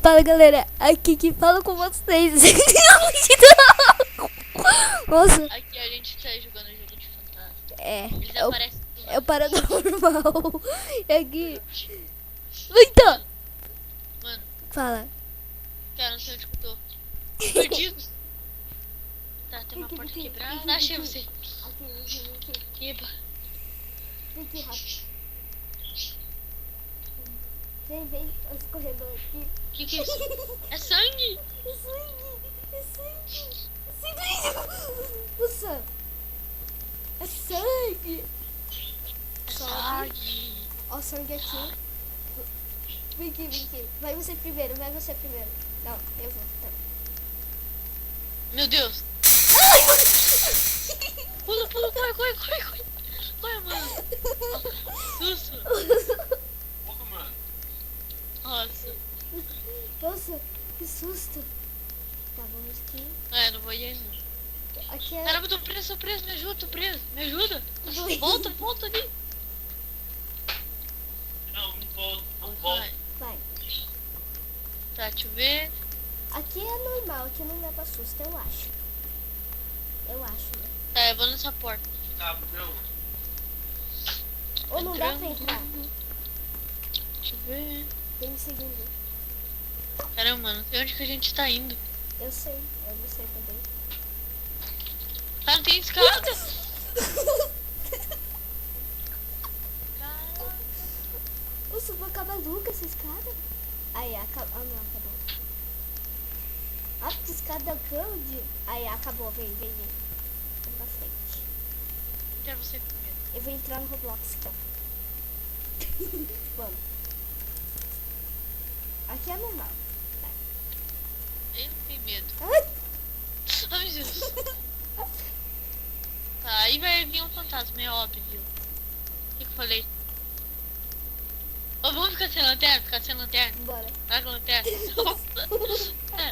Fala galera, aqui que fala com vocês. Nossa, Aqui a gente tá jogando jogo de fantasma. Eles é o aparecem do é o nada. paranormal. É aqui. Então, Mano, fala. cara, não sei onde que eu tô. Perdido. Tá, tem uma porta quebrada. Achei você. Eba. Vem aqui rápido. Vem, escorredor aqui. Que é isso? É sangue? É sangue. Nossa, é sangue. É sangue. Ó o sangue aqui. Vem aqui. Vai você primeiro. Não, eu vou. Tá. Meu Deus. Pula, corre. Corre, mano. Susto. Nossa. Nossa, que susto. Tá, vamos aqui. É, não vou ir aí não. Aqui é... Caramba, tô preso, me ajuda, tô preso. Me ajuda. Volta ali. Não volto. Vai. Tá, deixa eu ver. Aqui é normal, aqui não leva susto, eu acho. Né? Tá, eu vou nessa porta. Tá, não. Ou não dá pra entrar? Deixa eu ver. Vem me seguindo. Caramba, mano, não sei onde que a gente tá indo. Eu sei também. Ah, não tem escada. Caraca. Nossa, vai acabar nunca essa escada. Aí, não acabou. Ah, que escada grande. Aí, acabou, vem. Vem pra frente. Quero você primeiro. Eu vou entrar no Roblox, então. Vamos. Aqui é normal. Vai. Eu não tenho medo. Ai! Ai, meu Deus. Tá, aí vai vir um fantasma, é óbvio. O que eu falei? Ô, vamos ficar sem lanterna? Bora. Traga a lanterna. É.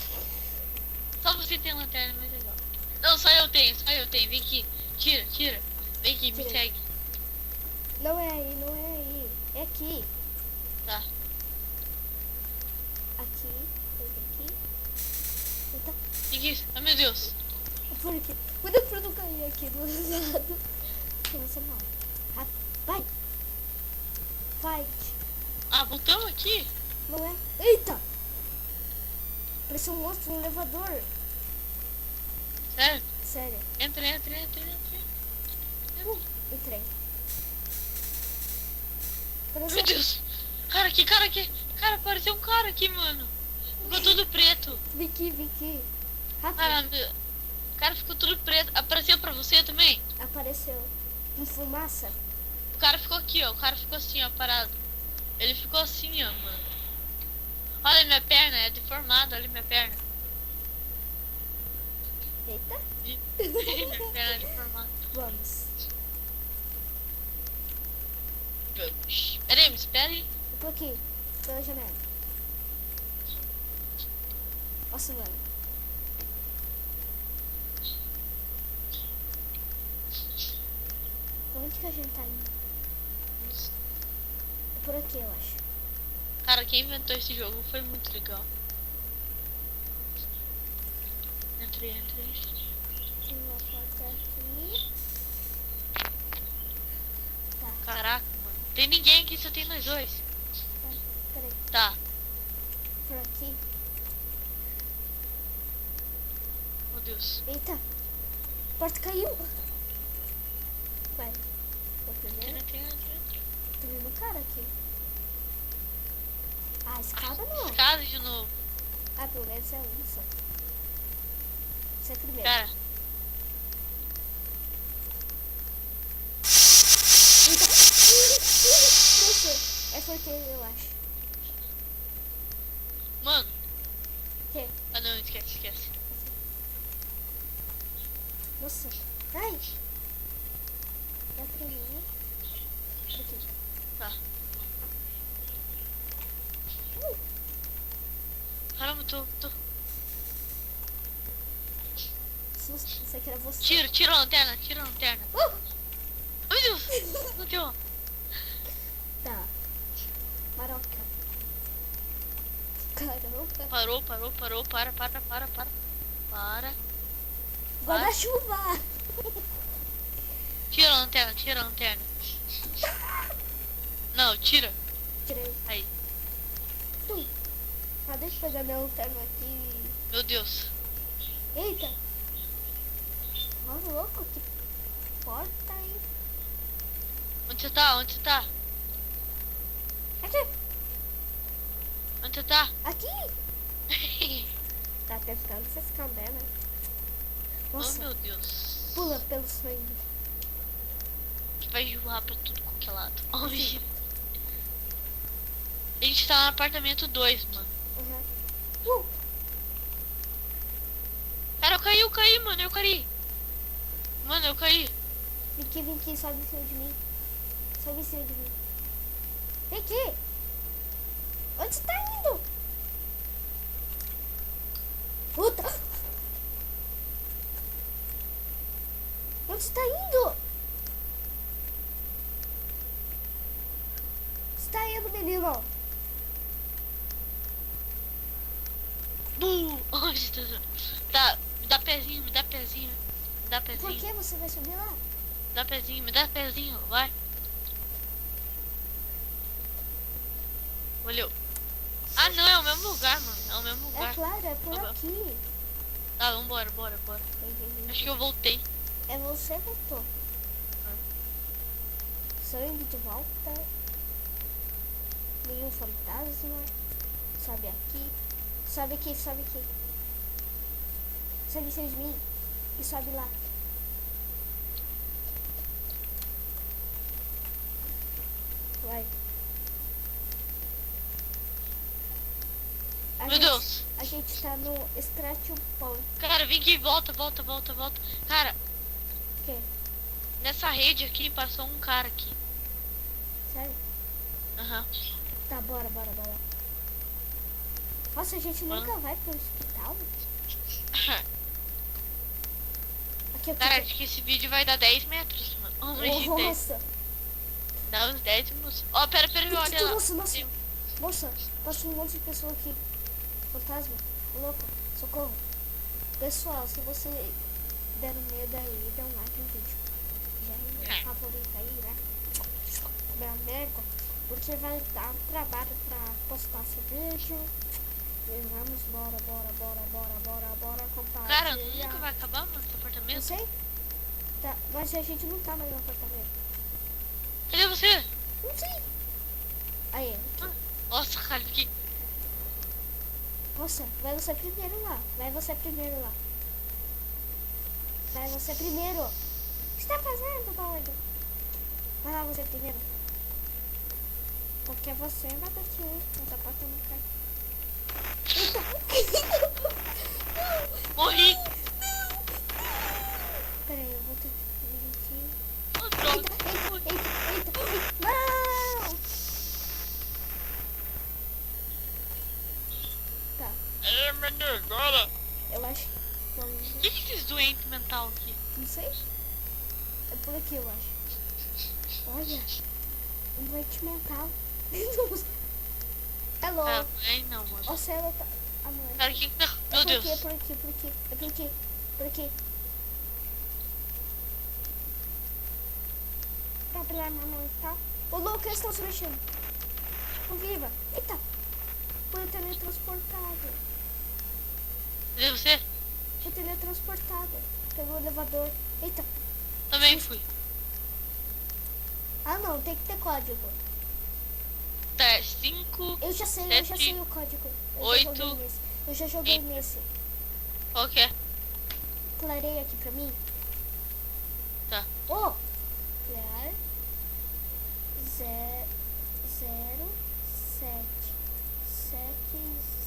Só você tem lanterna, mais legal. Não, só eu tenho. Vem aqui. Tira. Vem aqui, me Tira. segue. Não é aí. É aqui. Tá. Aqui. Eita. Que é isso? Ai, meu Deus. Por aqui. Cuidado pra não cair aqui do lado. Nossa, mal. Vai. Fight. Ah, botão aqui? Não é? Eita. Parece um monstro no elevador. Sério? Sério. Entra. Entrei. Meu Deus. Cara, aqui. Cara, apareceu um cara aqui, mano. Ficou tudo preto. Vem aqui. Rápido. Ah, meu. Cara, ficou tudo preto. Apareceu pra você também? Apareceu. Com fumaça. O cara ficou aqui, ó. O cara ficou assim, ó, parado. Ele ficou assim, ó, mano. Olha minha perna, é deformada, olha minha perna. Eita. Minha perna é deformada. Vamos. Pera aí, me espera aí. Eu tô aqui. Pela janela. Nossa, mano. Onde que a gente tá indo? É por aqui, eu acho. Cara, quem inventou esse jogo foi muito legal. Entrei. Tem uma porta aqui. Tá, Caraca, mano. Tem ninguém aqui, só tem nós dois. peraí. Tá. Por aqui. Meu Deus. Eita. A porta caiu. Vai. Vou primeiro. Entra. Tô vendo um cara aqui. Ah, escada não. Escada de novo. Ah, pelo menos é um só. Você é primeiro. Cara, Eita. Nossa, é porque eu acho. mano. Que? Ah, não, esquece. Nossa. Ai. Dá pra mim. Aqui. Tá. Caramba, tô. Susto. Isso aqui era você. Tira a lanterna. Meu Deus. Não deu. Tá. Maroca. Caramba. Parou, para. Para. Guarda-chuva. Tira a lanterna. Não, tira. Tirei. Aí. Ah, deixa eu pegar minha lanterna aqui. Meu Deus. Eita. Nossa, louco, que porta aí. Onde você tá? Aqui. Onde você tá? Aqui. Tá tentando se esconder, né? Oh, Nossa, meu Deus. pula pelo sangue. Que vai joar pra tudo qualquer lado. Oh, gente. A gente tá no apartamento 2, mano. Uhum. Cara, eu caí, mano. Eu caí. Vem aqui, sobe em cima de mim. Vem aqui. Onde você tá indo? Puta. Onde você tá indo? Você tá indo, menino? Onde tá? Me dá pezinho. Por que você vai subir lá? Me dá pezinho, vai. Olhou. Ah, não, é o mesmo lugar, mano. É o mesmo lugar. É claro, é por aqui. Tá, vambora. Acho que eu voltei. É você, voltou. Sangue de volta. Nenhum fantasma. Sobe aqui. Sobe aqui. Sobe em cima de mim. E sobe lá. Vai. Meu Deus. A gente tá no Extraction Point. Cara, vem aqui, volta. Cara, O quê? nessa rede aqui passou um cara aqui. Sério? Aham. Tá, bora. Nossa, a gente nunca vai pro hospital. Aqui. Cara, acho que esse vídeo vai dar 10 metros, mano. Nossa. Dá uns 10 minutos. Ó, pera, olha lá. Nossa. Moça, passou um monte de pessoa aqui. Fantasma, ô louco, socorro. Pessoal, se você der medo aí, dá um like no vídeo. Já é favorito aí, né? Meu amigo, porque vai dar um trabalho pra postar esse vídeo. E vamos, bora compartilhar. Cara, nunca vai acabar, mano, esse apartamento. Não sei. Tá, mas a gente não tá mais no apartamento. Cadê você? Não sei. Aí, Nossa, cara, que... Nossa, vai você primeiro lá. Vai você primeiro. O que você tá fazendo, doido? Vai lá você primeiro. Porque você vai bater. Essa porta não cai. Morri. Pera aí, eu vou ter que vir aqui. Oh, droga. Eita. Não! Tá, É, meu Deus, agora. eu acho. O que é esses doentes mental aqui? Não sei. É por aqui, eu acho. Olha. Um doente mental. Hello. Ah, ai, não, mano. Nossa, ela tá... Ah, mãe. Cara, que... Meu Deus. É por aqui. Problema mental. Ô, louco, eles estão se mexendo. Ô, viva. Eita. Foi teletransportado. Cadê você? Foi teletransportado. Pegou o elevador. Eita. Também fui. Ah, não. Tem que ter código. Tá, 5. Eu já sei o código. Oito, Eu já joguei nesse. Qual que é? Clarei aqui pra mim. Tá. Ô! Clar 0 7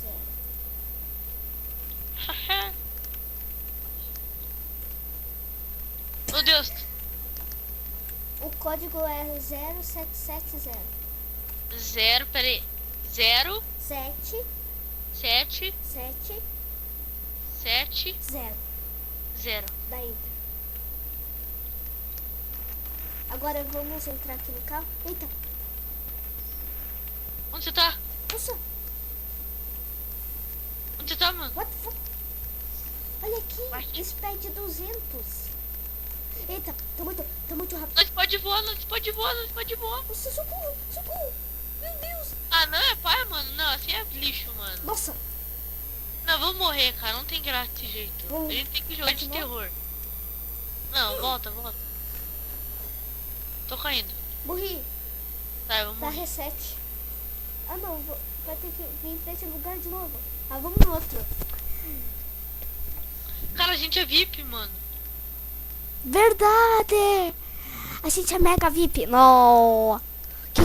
0. Meu Deus. O código é 0770. 0, peraí. 0, 7 7, 7 7, 0. 0. Daí. Agora vamos entrar aqui no carro. Eita. Onde você tá? Nossa. você tá, mano? What the fuck? Olha aqui, Bate. esse pede 200. Eita, tá muito rápido. Nós pode voar, nós pode voar, nós pode voar. Nossa, socorro, socorro. Meu Deus. Ah, não é pai, mano? Não, assim é lixo, mano. Nossa, Não, vamos morrer, cara. Não tem graça desse jeito. Vamos. A gente tem que jogar de Continua? terror. Não, volta. Tô caindo. morri. Tá, eu vou Dá morrer. reset. Ah, não, vai ter que vir pra esse lugar de novo. Ah, vamos no outro. Cara, a gente é VIP, mano. Verdade! A gente é mega VIP. Não. O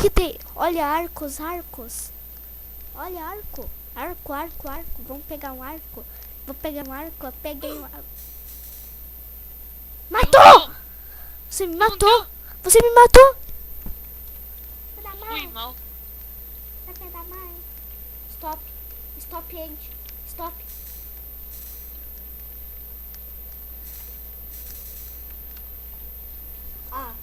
que tem? Olha, arcos. Olha, arco. Arco. Vamos pegar um arco. Vou pegar um arco. Eu peguei um arco. Matou! Você me matou! Você me matou! Fui mal. Stop, gente. Stop. Ah,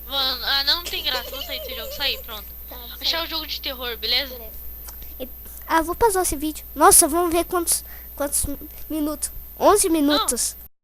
Mano, não tem graça. Vou sair desse jogo. Sair, pronto. tá. Achar o jogo de terror, beleza? Beleza. Vou pausar esse vídeo. Nossa, vamos ver quantos minutos. 11 minutos.